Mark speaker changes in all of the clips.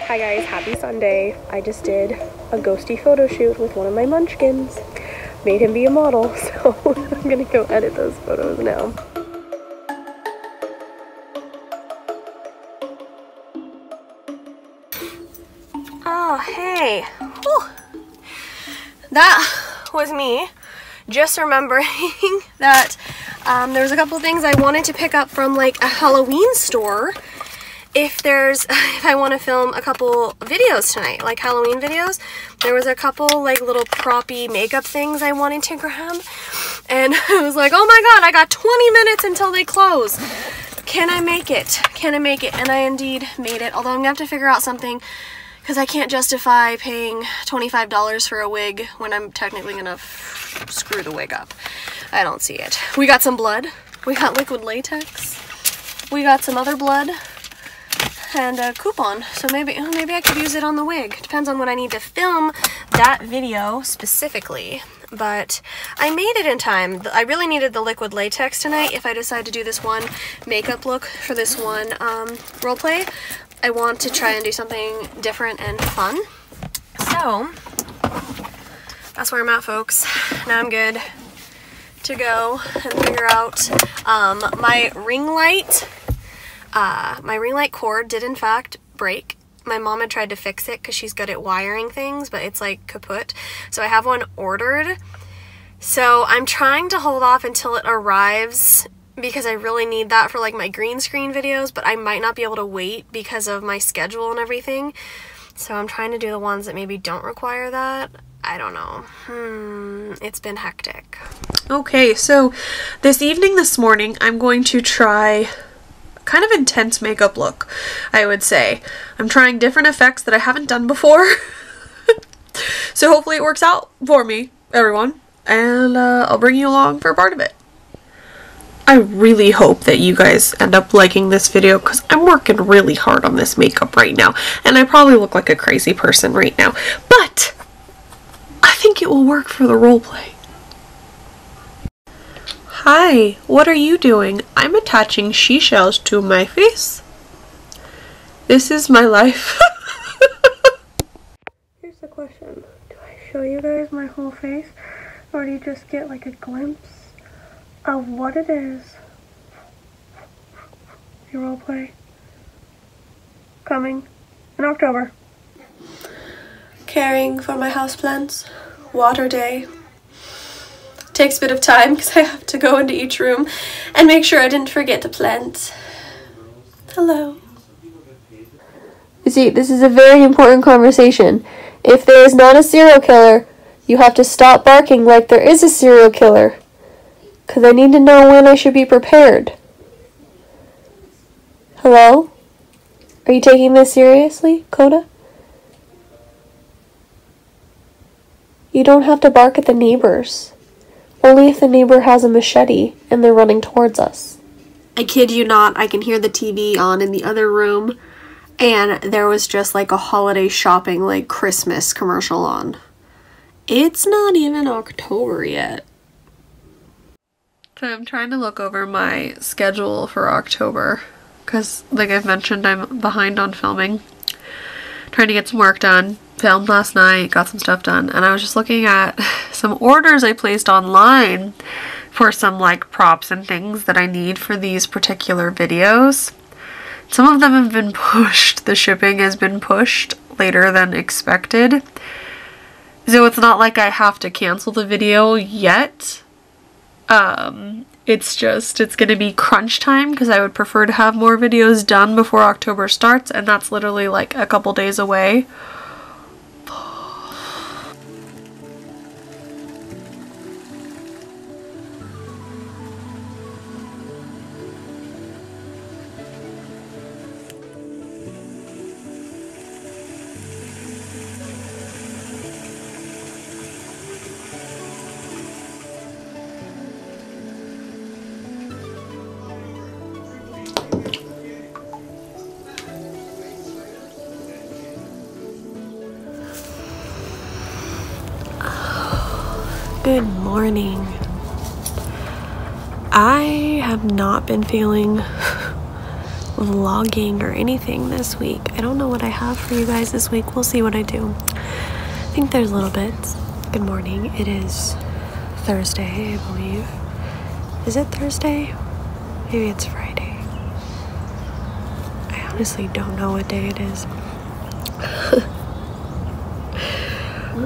Speaker 1: Hi guys, happy Sunday. I just did a ghosty photo shoot with one of my munchkins. Made him be a model, so I'm gonna go edit those photos now. Oh, hey. Whew. That was me. Just remembering that there was a couple of things I wanted to pick up from like a Halloween store if I want to film a couple videos tonight, like Halloween videos. There was a couple like little proppy makeup things I wanted to grab, and I was like, oh my god, I got 20 minutes until they close. Can I make it? Can I make it? And I indeed made it, although I'm gonna have to figure out something because I can't justify paying $25 for a wig when I'm technically gonna screw the wig up. I don't see it. We got some blood. We got liquid latex. We got some other blood. And a coupon, so maybe I could use it on the wig. Depends on what I need to film that video specifically, but I made it in time. I really needed the liquid latex tonight if I decide to do this one makeup look for this one role play. I want to try and do something different and fun, so that's where I'm at, folks. Now I'm good to go and figure out my ring light. My ring light cord did in fact break. My mom had tried to fix it because she's good at wiring things, but it's like kaput. So I have one ordered. So I'm trying to hold off until it arrives because I really need that for like my green screen videos, but I might not be able to wait because of my schedule and everything. So I'm trying to do the ones that maybe don't require that. I don't know. It's been hectic.
Speaker 2: Okay, so this morning, I'm going to try kind of intense makeup look, I would say. I'm trying different effects that I haven't done before. So hopefully it works out for me, everyone. And I'll bring you along for a part of it. I really hope that you guys end up liking this video because I'm working really hard on this makeup right now. And I probably look like a crazy person right now. But I think it will work for the roleplay. Hi, what are you doing? I'm attaching seashells to my face. This is my life.
Speaker 1: Here's the question. Do I show you guys my whole face, or do you just get like a glimpse of what it is? Your roleplay coming in October. Caring for my houseplants. Water day. Takes a bit of time because I have to go into each room and make sure I didn't forget to plant. Hello. You see, this is a very important conversation. If there is not a serial killer, you have to stop barking like there is a serial killer. Because I need to know when I should be prepared. Hello? Are you taking this seriously, Coda? You don't have to bark at the neighbors. Only if the neighbor has a machete and they're running towards us. I kid you not, I can hear the TV on in the other room, and there was just like a holiday shopping, like Christmas commercial on. It's not even October yet.
Speaker 2: So I'm trying to look over my schedule for October because, like I've mentioned, I'm behind on filming. Trying to get some work done. Filmed last night, got some stuff done, and I was just looking at some orders I placed online for some like props and things that I need for these particular videos. Some of them have been pushed. The shipping has been pushed later than expected. So it's not like I have to cancel the video yet. It's gonna be crunch time because I would prefer to have more videos done before October starts, and that's literally like a couple days away.
Speaker 1: Good morning. I have not been feeling vlogging or anything this week. I don't know what I have for you guys this week. We'll see what I do. I think there's little bits. Good morning. It is Thursday, I believe. Is it Thursday? Maybe it's Friday. I honestly don't know what day it is.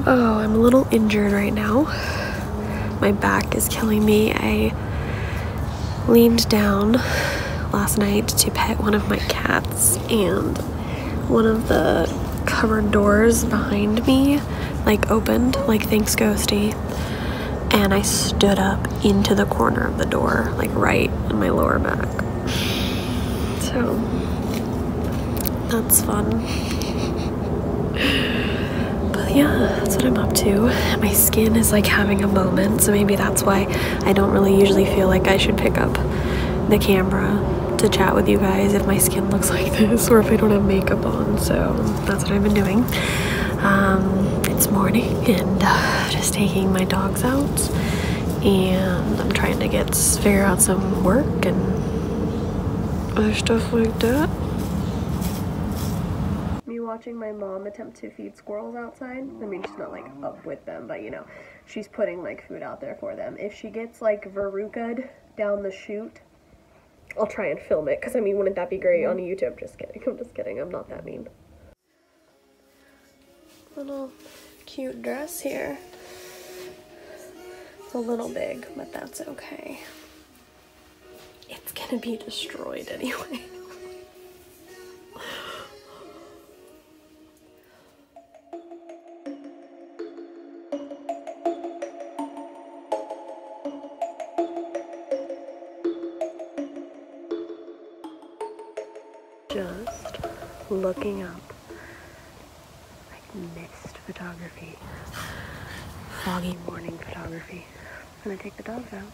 Speaker 1: Oh, I'm a little injured right now. My back is killing me. I leaned down last night to pet one of my cats, and one of the cupboard doors behind me like opened, like thanks ghosty, and I stood up into the corner of the door, like right in my lower back. So that's fun. But yeah, that's what I'm up to. My skin is like having a moment, so maybe that's why I don't really usually feel like I should pick up the camera to chat with you guys if my skin looks like this, or if I don't have makeup on. So that's what I've been doing. It's morning, and just taking my dogs out, and I'm trying to figure out some work and other stuff like that. Me watching my mom attempt to feed squirrels outside. I mean, she's not like up with them, but you know, she's putting like food out there for them. If she gets like verruca'd down the chute, I'll try and film it, because I mean, wouldn't that be great on YouTube? Just kidding. I'm just kidding. I'm not that mean. Little cute dress here. It's a little big, but that's okay. It's gonna be destroyed anyway. Just looking up like mist photography, foggy morning photography. I'm gonna take the dogs out,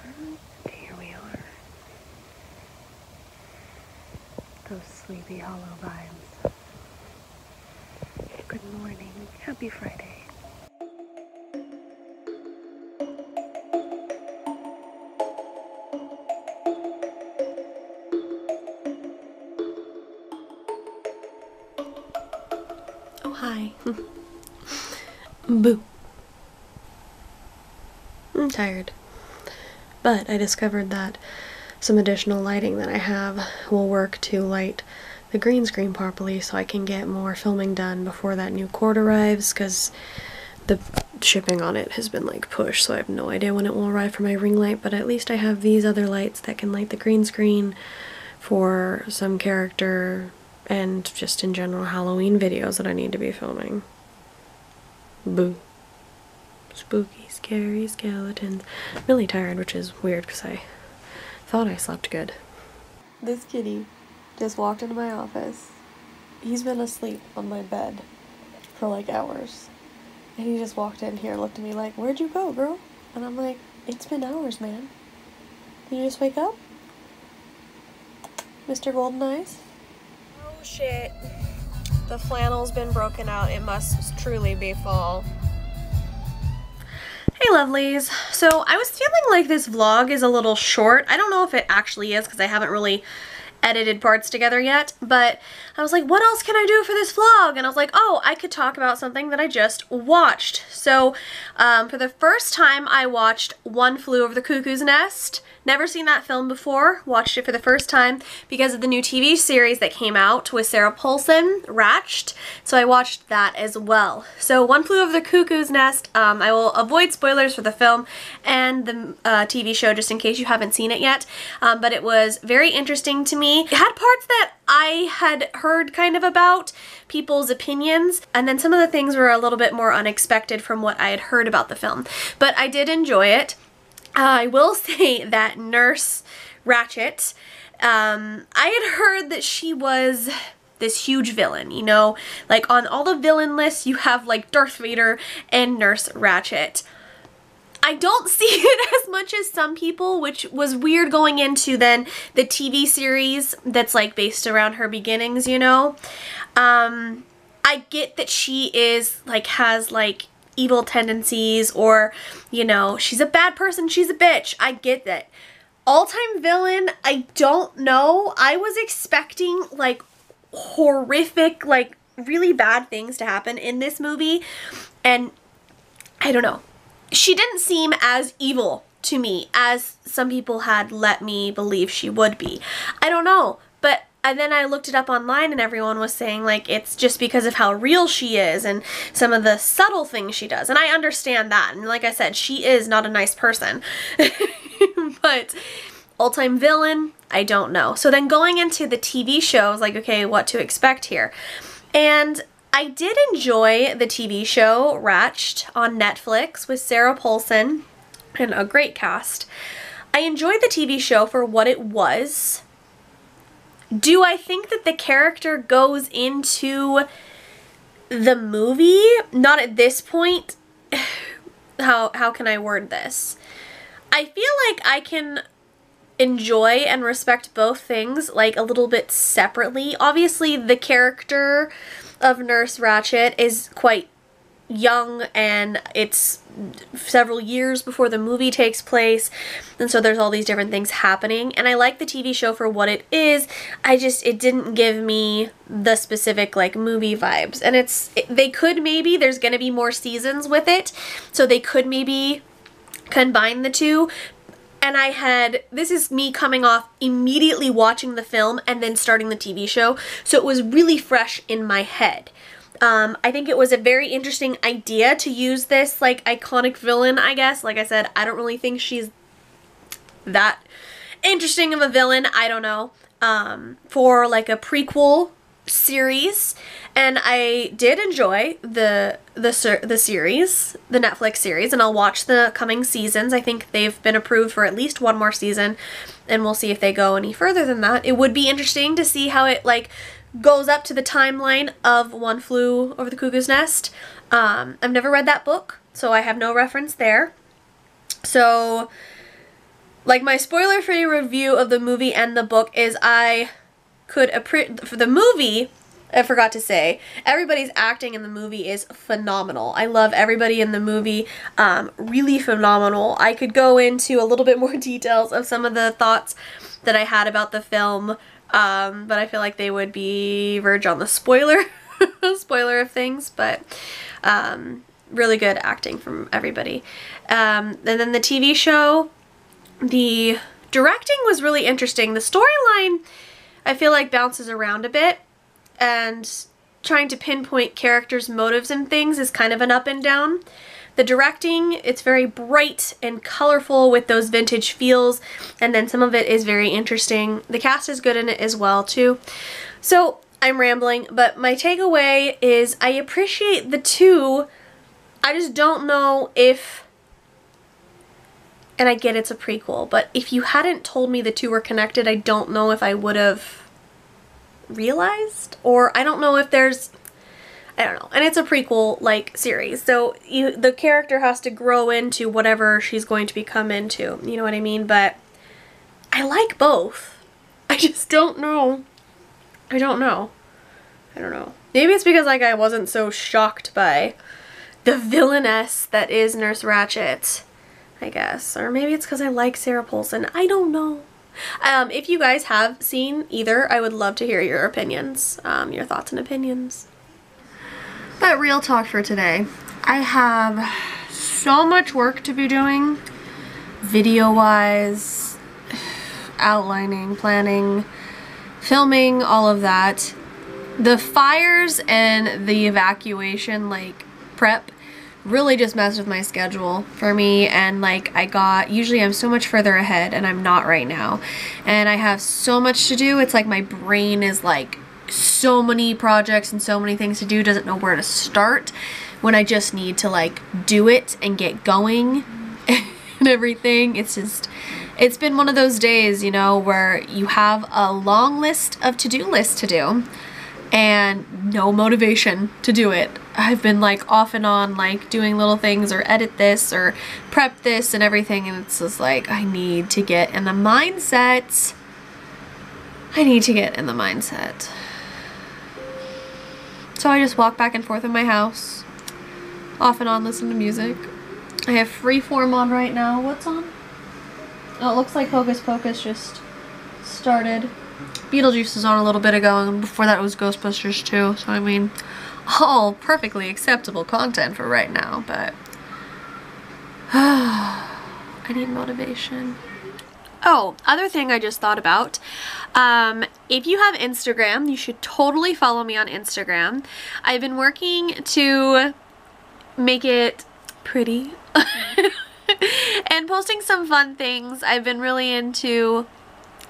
Speaker 1: and here we are. Those sleepy hollow vibes. Good morning, happy Friday. Hi. Boo. I'm tired. But I discovered that some additional lighting that I have will work to light the green screen properly, so I can get more filming done before that new cord arrives, because the shipping on it has been like pushed, so I have no idea when it will arrive for my ring light. But at least I have these other lights that can light the green screen for some character and just in general Halloween videos that I need to be filming. Boo. Spooky, scary skeletons. I'm really tired, which is weird because I thought I slept good. This kitty just walked into my office. He's been asleep on my bed for like hours. And he just walked in here and looked at me like, "Where'd you go, girl?" And I'm like, "It's been hours, man. Did you just wake up? Mr. Golden Eyes?" Oh shit. The flannel's been broken out. It must truly be fall. Hey lovelies. So I was feeling like this vlog is a little short. I don't know if it actually is because I haven't really edited parts together yet, but I was like, what else can I do for this vlog? And I was like, oh, I could talk about something that I just watched. So for the first time I watched One Flew Over the Cuckoo's Nest. Never seen that film before. Watched it for the first time because of the new TV series that came out with Sarah Paulson, Ratched. So I watched that as well. So One Flew Over the Cuckoo's Nest, I will avoid spoilers for the film and the TV show just in case you haven't seen it yet. But it was very interesting to me. It had parts that I had heard kind of about, people's opinions, and then some of the things were a little bit more unexpected from what I had heard about the film. But I did enjoy it. I will say that Nurse Ratched, I had heard that she was this huge villain, you know, like on all the villain lists you have like Darth Vader and Nurse Ratched. I don't see it as much as some people, which was weird going into then the TV series that's like based around her beginnings, you know. I get that she is like, has like evil tendencies, or, you know, she's a bad person, she's a bitch. I get that. All-time villain, I don't know. I was expecting like horrific, like really bad things to happen in this movie, and I don't know. She didn't seem as evil to me as some people had let me believe she would be. I don't know, but and then I looked it up online and everyone was saying like it's just because of how real she is and some of the subtle things she does. And I understand that. And like I said, she is not a nice person. But all-time villain, I don't know. So then going into the TV show, I was like, okay, what to expect here? And I did enjoy the TV show Ratched on Netflix with Sarah Paulson and a great cast. I enjoyed the TV show for what it was. Do I think that the character goes into the movie? Not at this point. How can I word this? I feel like I can enjoy and respect both things like a little bit separately. Obviously, the character of Nurse Ratched is quite young and it's several years before the movie takes place, and so there's all these different things happening, and I like the TV show for what it is. It didn't give me the specific like movie vibes, and they could maybe, there's gonna be more seasons with it, so they could maybe combine the two. And this is me coming off immediately watching the film and then starting the TV show, so it was really fresh in my head. I think it was a very interesting idea to use this like iconic villain, I guess. Like I said, I don't really think she's that interesting of a villain, I don't know, for like a prequel series. And I did enjoy the series, the Netflix series, and I'll watch the coming seasons. I think they've been approved for at least one more season, and we'll see if they go any further than that. It would be interesting to see how it like goes up to the timeline of One Flew Over the Cuckoo's Nest. I've never read that book, so I have no reference there. So, like, my spoiler-free review of the movie and the book is for the movie, I forgot to say, everybody's acting in the movie is phenomenal. I love everybody in the movie, really phenomenal. I could go into a little bit more details of some of the thoughts that I had about the film, but I feel like they would verge on the spoiler of things, but really good acting from everybody. And then the TV show, the directing was really interesting. The storyline, I feel like, bounces around a bit, and trying to pinpoint characters' motives and things is kind of an up and down. The directing, it's very bright and colorful with those vintage feels, and then some of it is very interesting. The cast is good in it as well, too. So, I'm rambling, but my takeaway is I appreciate the two. I just don't know if, and I get it's a prequel, but if you hadn't told me the two were connected, I don't know if I would have realized, or I don't know if there's, I don't know. And it's a prequel like series, so the character has to grow into whatever she's going to become into, you know what I mean? But I like both. I just don't know. I don't know. Maybe it's because like I wasn't so shocked by the villainess that is Nurse Ratched, I guess. Or maybe it's because I like Sarah Paulson. I don't know. If you guys have seen either, I would love to hear your opinions, your thoughts and opinions. But real talk for today. I have so much work to be doing, video-wise, outlining, planning, filming, all of that. The fires and the evacuation, like, prep really just messed with my schedule for me, and like usually I'm so much further ahead and I'm not right now, and I have so much to do. It's like my brain is like so many projects and so many things to do, doesn't know where to start when I just need to like do it and get going and everything. It's been one of those days, you know, where you have a long list of to-do lists to do and no motivation to do it. I've been like off and on like doing little things or edit this or prep this and everything, and it's just like I need to get in the mindset. So I just walk back and forth in my house, off and on, listen to music. I have Freeform on right now. What's on? Oh, it looks like Hocus Pocus just started. Beetlejuice was on a little bit ago, and before that was Ghostbusters too, so I mean, all perfectly acceptable content for right now, but I need motivation. Oh, other thing I just thought about, if you have Instagram, you should totally follow me on Instagram. I've been working to make it pretty and posting some fun things. I've been really into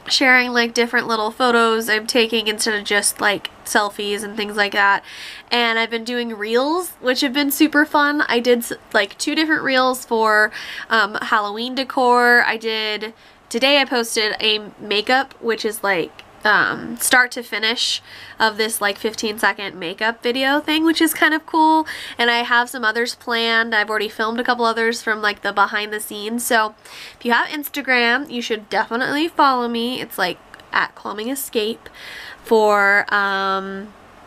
Speaker 1: sharing like different little photos I'm taking instead of just like selfies and things like that. And I've been doing reels, which have been super fun. I did like 2 different reels for Halloween decor. Today I posted a makeup, which is like start to finish of this like 15-second makeup video thing, which is kind of cool. And I have some others planned. I've already filmed a couple others from like the behind the scenes. So if you have Instagram, you should definitely follow me. It's like at Calming Escape for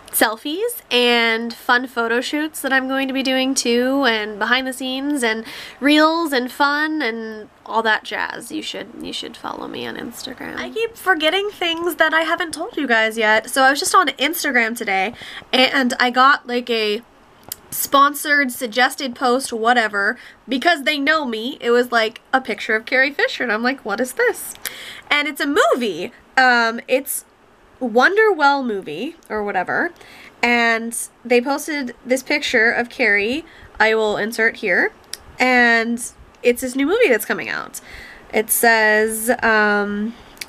Speaker 1: selfies and fun photo shoots that I'm going to be doing too, and behind the scenes and reels and fun and all that jazz. You should follow me on Instagram. I keep forgetting things that I haven't told you guys yet. So I was just on Instagram today and I got like a sponsored, suggested post, whatever, because they know me. It was like a picture of Carrie Fisher and I'm like, what is this? And it's a movie. It's Wonderwell movie or whatever, and they posted this picture of Carrie. I will insert here, and it's this new movie that's coming out. It says,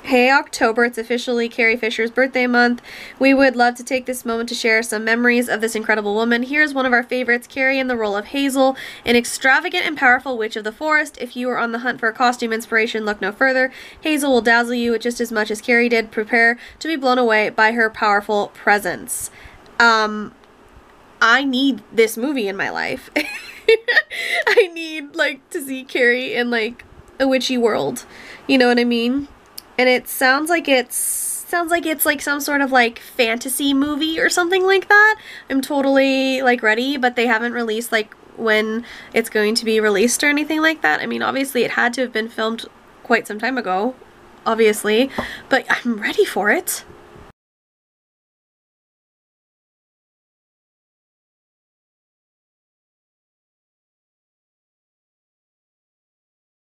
Speaker 1: hey October, it's officially Carrie Fisher's birthday month. We would love to take this moment to share some memories of this incredible woman. Here's one of our favorites, Carrie in the role of Hazel, an extravagant and powerful witch of the forest. If you are on the hunt for a costume inspiration, look no further. Hazel will dazzle you just as much as Carrie did. Prepare to be blown away by her powerful presence. I need this movie in my life. I need like to see Carrie in like a witchy world. You know what I mean? And it sounds like it's like some sort of like fantasy movie or something like that. I'm totally like ready, but they haven't released like when it's going to be released or anything like that. I mean, obviously it had to have been filmed quite some time ago, obviously, but I'm ready for it.